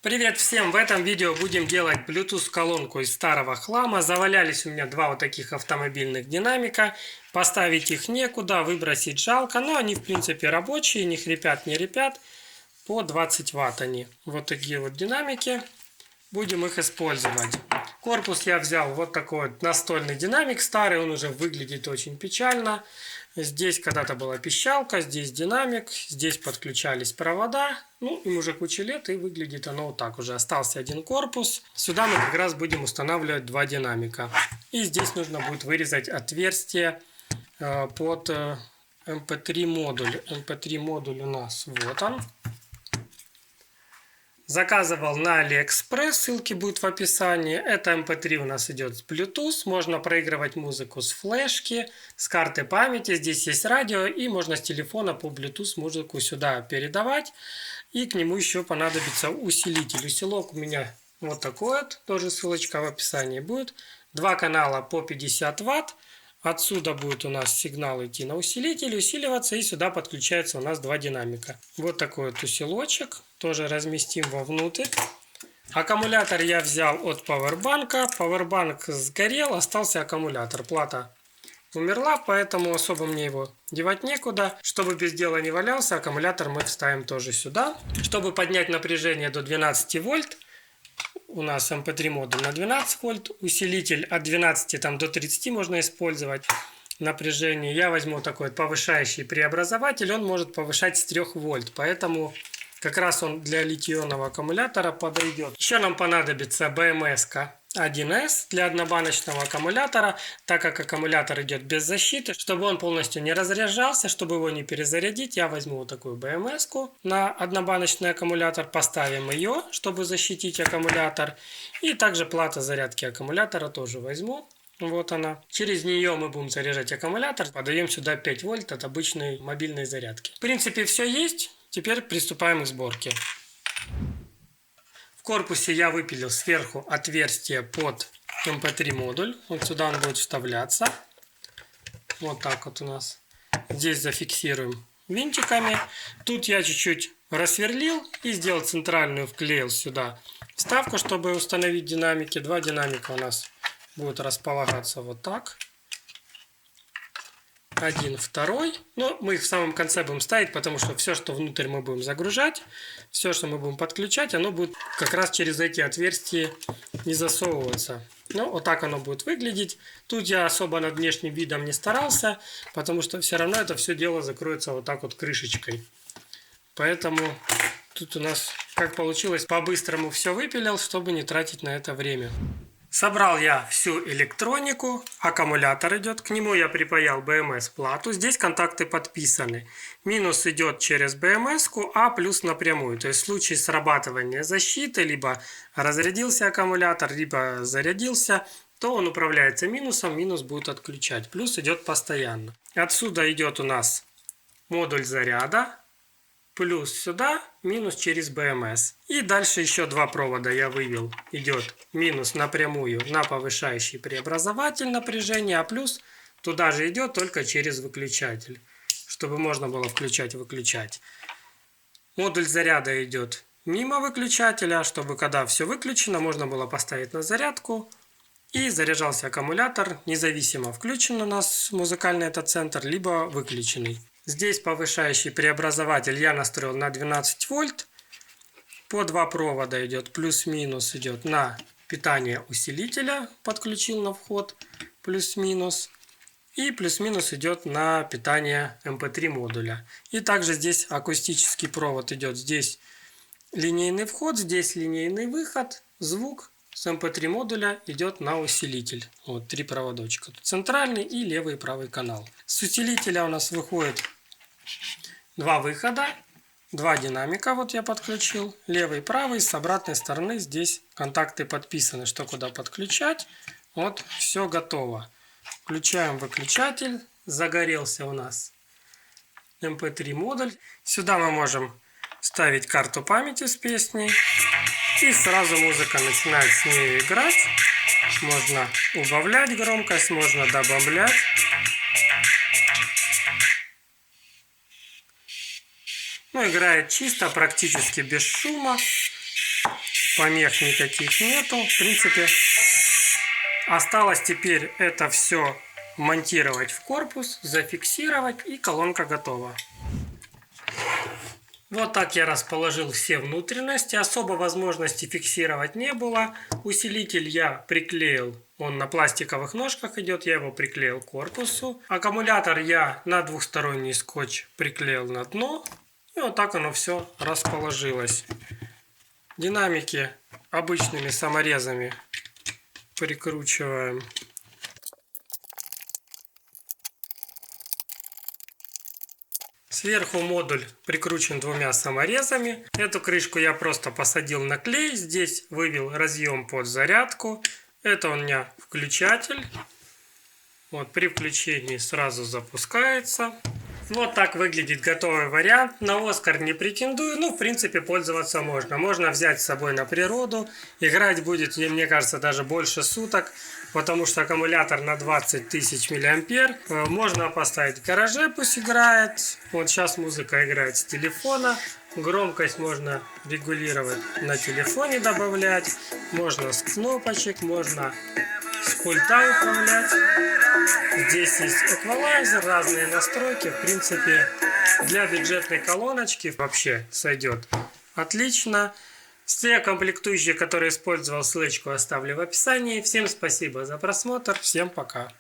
Привет всем! В этом видео будем делать Bluetooth колонку из старого хлама. Завалялись у меня два вот таких автомобильных динамика. Поставить их некуда, выбросить жалко, но они в принципе рабочие, не хрипят, не репят. По 20 Вт они. Вот такие вот динамики. Будем их использовать. Корпус я взял вот такой вот настольный динамик старый, он уже выглядит очень печально. Здесь когда-то была пищалка, здесь динамик, здесь подключались провода. Ну, им уже куча лет, и выглядит оно вот так. Уже остался один корпус. Сюда мы как раз будем устанавливать два динамика. И здесь нужно будет вырезать отверстие под MP3 модуль. MP3 модуль у нас вот он. Заказывал на AliExpress, ссылки будут в описании. Это MP3 у нас идет с Bluetooth. Можно проигрывать музыку с флешки, с карты памяти. Здесь есть радио, и можно с телефона по Bluetooth музыку сюда передавать. И к нему еще понадобится усилитель. Усилок у меня вот такой вот, тоже ссылочка в описании будет. Два канала по 50 Вт. Отсюда будет у нас сигнал идти на усилитель, усиливаться, и сюда подключается у нас два динамика. Вот такой вот усилочек, тоже разместим вовнутрь. Аккумулятор я взял от пауэрбанка. Пауэрбанк сгорел, остался аккумулятор. Плата умерла, поэтому особо мне его девать некуда. Чтобы без дела не валялся, аккумулятор мы вставим тоже сюда. Чтобы поднять напряжение до 12 вольт, у нас MP3 модуль на 12 вольт, усилитель от 12 там, до 30 можно использовать напряжение. Я возьму такой повышающий преобразователь, он может повышать с 3 вольт, поэтому как раз он для литий-ионного аккумулятора подойдет. Еще нам понадобится BMS 1С для однобаночного аккумулятора, так как аккумулятор идет без защиты. Чтобы он полностью не разряжался, чтобы его не перезарядить, я возьму вот такую BMS на однобаночный аккумулятор, поставим ее, чтобы защитить аккумулятор. И также плата зарядки аккумулятора тоже возьму. Вот она. Через нее мы будем заряжать аккумулятор. Подаем сюда 5 вольт от обычной мобильной зарядки. В принципе, все есть. Теперь приступаем к сборке. В корпусе я выпилил сверху отверстие под MP3 модуль. Вот сюда он будет вставляться. Вот так вот у нас. Здесь зафиксируем винтиками. Тут я чуть-чуть рассверлил и сделал центральную, вклеил сюда вставку, чтобы установить динамики. Два динамика у нас будут располагаться вот так. Один, второй. Но мы их в самом конце будем ставить, потому что все, что внутрь мы будем загружать, все, что мы будем подключать, оно будет как раз через эти отверстия не засовываться. Ну, вот так оно будет выглядеть. Тут я особо над внешним видом не старался, потому что все равно это все дело закроется вот так вот крышечкой. Поэтому тут у нас, как получилось, по-быстрому все выпилил, чтобы не тратить на это время. Собрал я всю электронику, аккумулятор идет, к нему я припаял BMS плату, здесь контакты подписаны. Минус идет через BMS, а плюс напрямую. То есть в случае срабатывания защиты, либо разрядился аккумулятор, либо зарядился, то он управляется минусом, минус будет отключать. Плюс идет постоянно. Отсюда идет у нас модуль заряда. Плюс сюда, минус через BMS. И дальше еще два провода я вывел. Идет минус напрямую на повышающий преобразователь напряжения, а плюс туда же идет только через выключатель, чтобы можно было включать и выключать. Модуль заряда идет мимо выключателя, чтобы когда все выключено, можно было поставить на зарядку. И заряжался аккумулятор, независимо включен у нас музыкальный этот центр, либо выключенный. Здесь повышающий преобразователь я настроил на 12 вольт. По два провода идет, плюс-минус идет на питание усилителя, подключил на вход, плюс-минус. И плюс-минус идет на питание MP3 модуля. И также здесь акустический провод идет. Здесь линейный вход, здесь линейный выход, звук с MP3 модуля идет на усилитель. Вот три проводочка. Тут центральный и левый и правый канал. С усилителя у нас выходит два выхода, два динамика, вот я подключил, левый и правый, с обратной стороны здесь контакты подписаны, что куда подключать. Вот все готово. Включаем выключатель, загорелся у нас MP3 модуль. Сюда мы можем ставить карту памяти с песней, и сразу музыка начинает с ней играть. Можно убавлять громкость, можно добавлять. Ну, играет чисто, практически без шума. помех никаких нету. В принципе, осталось теперь это все монтировать в корпус, зафиксировать, и колонка готова. Вот так я расположил все внутренности. Особо возможности фиксировать не было. Усилитель я приклеил. Он на пластиковых ножках идет. Я его приклеил к корпусу. Аккумулятор я на двухсторонний скотч приклеил на дно. И вот так оно все расположилось. Динамики обычными саморезами прикручиваем. Сверху модуль прикручен двумя саморезами. Эту крышку я просто посадил на клей. Здесь вывел разъем под зарядку. Это у меня включатель. Вот при включении сразу запускается. Вот так выглядит готовый вариант. На Оскар не претендую, но в принципе пользоваться можно. Можно взять с собой на природу. Играть будет, мне кажется, даже больше суток, потому что аккумулятор на 20 тысяч миллиампер. Можно поставить в гараже, пусть играет. Вот сейчас музыка играет с телефона. Громкость можно регулировать на телефоне, добавлять. Можно с кнопочек, можно с пульта управлять. Здесь есть эквалайзер, разные настройки. В принципе, для бюджетной колоночки вообще сойдет отлично. Все комплектующие, которые использовал, ссылочку оставлю в описании. Всем спасибо за просмотр. Всем пока.